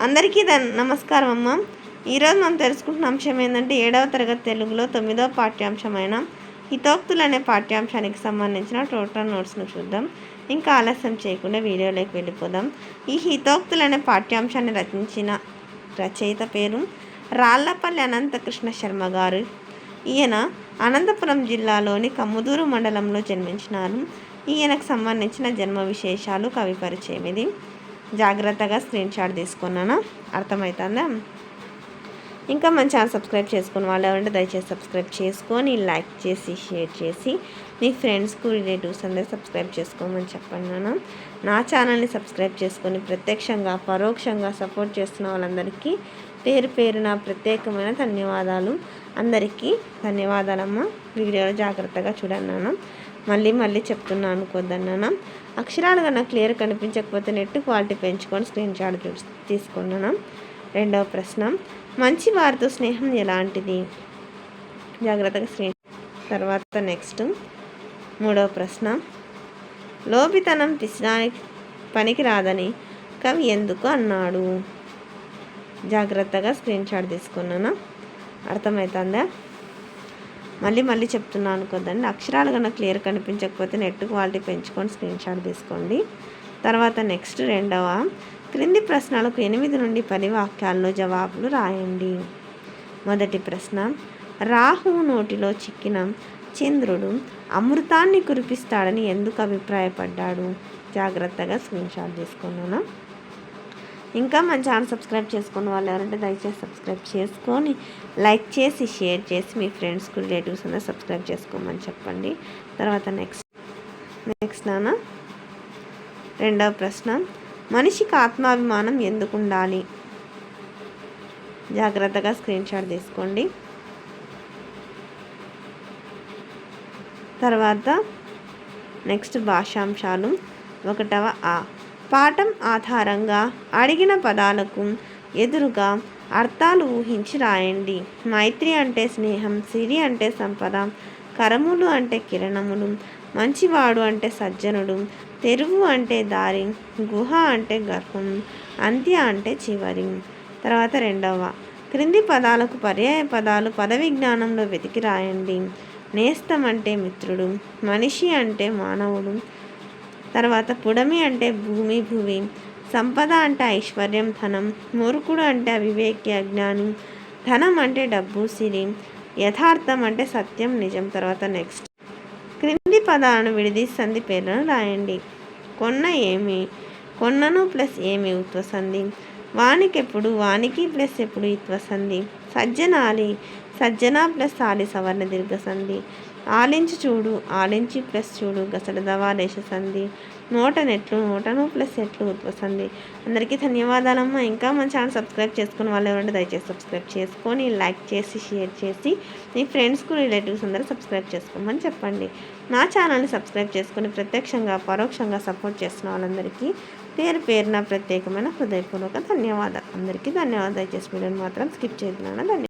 అందరికీ నమస్కారం అమ్మ. ఈరోజు మనం తెలుసుకుంటున్న అంశం ఏంటంటే 7వ తరగతి తెలుగులో 9వ పాఠ్యాంశమైన హితోక్తులు అనే పాఠ్యాంశానికి సంబంధించిన టోటల్ నోట్స్ను చూద్దాం. ఇంకా ఆలస్యం చేయకుండా వీడియోలోకి వెళ్ళిపోదాం. ఈ హితోక్తులు అనే పాఠ్యాంశాన్ని రచించిన రచయిత పేరు రాళ్లపల్లి అనంతకృష్ణ శర్మ గారు. ఈయన అనంతపురం జిల్లాలోని కమ్ముదూరు మండలంలో జన్మించినారు. ఈయనకు సంబంధించిన జన్మ విశేషాలు, కవి పరిచయం ఇది జాగ్రత్తగా స్క్రీన్ షాట్ తీసుకున్నాను. అర్థమవుతుందా? ఇంకా మన ఛానల్ సబ్స్క్రైబ్ చేసుకుని వాళ్ళు ఎవరంటే దయచేసి సబ్స్క్రైబ్ చేసుకొని లైక్ చేసి షేర్ చేసి మీ ఫ్రెండ్స్కు రిలేటివ్స్ అందరూ సబ్స్క్రైబ్ చేసుకోమని చెప్పండి. నా ఛానల్ని సబ్స్క్రైబ్ చేసుకొని ప్రత్యక్షంగా పరోక్షంగా సపోర్ట్ చేస్తున్న వాళ్ళందరికీ పేరు పేరున ప్రత్యేకమైన ధన్యవాదాలు. అందరికీ ధన్యవాదాలమ్మా. వీడియోలో జాగ్రత్తగా చూడన్నాను. మళ్ళీ చెప్తున్నా అనుకోద్దన్నాను. అక్షరాలు కన్నా క్లియర్ కనిపించకపోతే నెట్ క్వాలిటీ పెంచుకొని స్క్రీన్ షాట్ తీసుకున్నాను. రెండవ ప్రశ్న, మంచి వారితో స్నేహం ఎలాంటిది? జాగ్రత్తగా స్క్రీన్. తర్వాత నెక్స్ట్ మూడవ ప్రశ్న, లోబితనం పిసినానికి పనికి రాదని కవి ఎందుకు అన్నాడు? జాగ్రత్తగా స్క్రీన్ షాట్ తీసుకున్నాను. అర్థమవుతుందా? మళ్ళీ చెప్తున్నాను అనుకోద్దండి. అక్షరాలు కన్నా క్లియర్ కనిపించకపోతే నెట్ క్వాలిటీ పెంచుకొని స్క్రీన్ షాట్ తీసుకోండి. తర్వాత నెక్స్ట్ రెండవ, క్రింది ప్రశ్నలకు 8 నుండి 10 వాక్యాల్లో జవాబులు రాయండి. మొదటి ప్రశ్న, రాహువు నోటిలో చిక్కిన చంద్రుడు అమృతాన్ని కురిపిస్తాడని ఎందుకు అభిప్రాయపడ్డాడు? జాగ్రత్తగా స్క్రీన్ షాట్ తీసుకున్నాను. ఇంకా మన ఛానల్ సబ్స్క్రైబ్ చేసుకున్న వాళ్ళు ఎవరంటే దయచేసి సబ్స్క్రైబ్ చేసుకొని లైక్ చేసి షేర్ చేసి మీ ఫ్రెండ్స్కు రిలేటివ్స్ అందరూ సబ్స్క్రైబ్ చేసుకోమని చెప్పండి. తర్వాత నెక్స్ట్ నాన్న రెండవ ప్రశ్న, మనిషికి ఆత్మాభిమానం ఎందుకు ఉండాలి? జాగ్రత్తగా స్క్రీన్ షాట్ తీసుకోండి. తర్వాత నెక్స్ట్ భాషాంశాలు. 1వ ఆ, పాఠం ఆధారంగా అడిగిన పదాలకు ఎదురుగా అర్థాలు ఊహించి రాయండి. మైత్రి అంటే స్నేహం, సిరి అంటే సంపద, కరములు అంటే కిరణములు, మంచివాడు అంటే సజ్జనుడు, తెరువు అంటే దారి, గుహ అంటే గర్భం, అంత్య అంటే చివరి. తర్వాత 2వ, క్రింది పదాలకు పర్యాయ పదాలు పద విజ్ఞానంలో వెతికి రాయండి. నేస్తం అంటే మిత్రుడు, మనిషి అంటే మానవుడు, తర్వాత పుడమి అంటే భూమి, సంపద అంటే ఐశ్వర్యం ధనం, మూర్ఖుడు అంటే అవివేకి అజ్ఞాని, ధనం అంటే డబ్బు సిరి, యథార్థం అంటే సత్యం నిజం. తర్వాత నెక్స్ట్, క్రింది పదాలను విడిదీసి సంధి పేర్లను రాయండి. కొన్న ఏమి, కొన్నను ప్లస్ ఏమి ఉత్వసంధి, వానికెప్పుడు వానికి ప్లస్ ఎప్పుడు ఇత్వసంధి, సజ్జనాలి సజ్జన ప్లస్ ఆలి సవర్ణ దీర్ఘ సంధి, ఆలించి చూడు ఆలించి ప్లస్ చూడు గసడ దవాదేశ సంధి, నోటనెట్లు నోటను ప్లస్ ఎట్లు ఉత్వసంధి. అందరికీ ధన్యవాదాలమ్మా. ఇంకా మన ఛానల్ సబ్స్క్రైబ్ చేసుకుని వాళ్ళు ఎవరంటే దయచేసి సబ్స్క్రైబ్ చేసుకొని లైక్ చేసి షేర్ చేసి మీ ఫ్రెండ్స్కు రిలేటివ్స్ అందరూ సబ్స్క్రైబ్ చేసుకోమని చెప్పండి. నా ఛానల్ని సబ్స్క్రైబ్ చేసుకొని ప్రత్యక్షంగా పరోక్షంగా సపోర్ట్ చేస్తున్న వాళ్ళందరికీ పేరు పేరున ప్రత్యేకమైన హృదయపూర్వక ధన్యవాదాలు. అందరికీ ధన్యవాదాలు. దయచేసి వీడియోని మాత్రం స్కిప్ చేయకుండా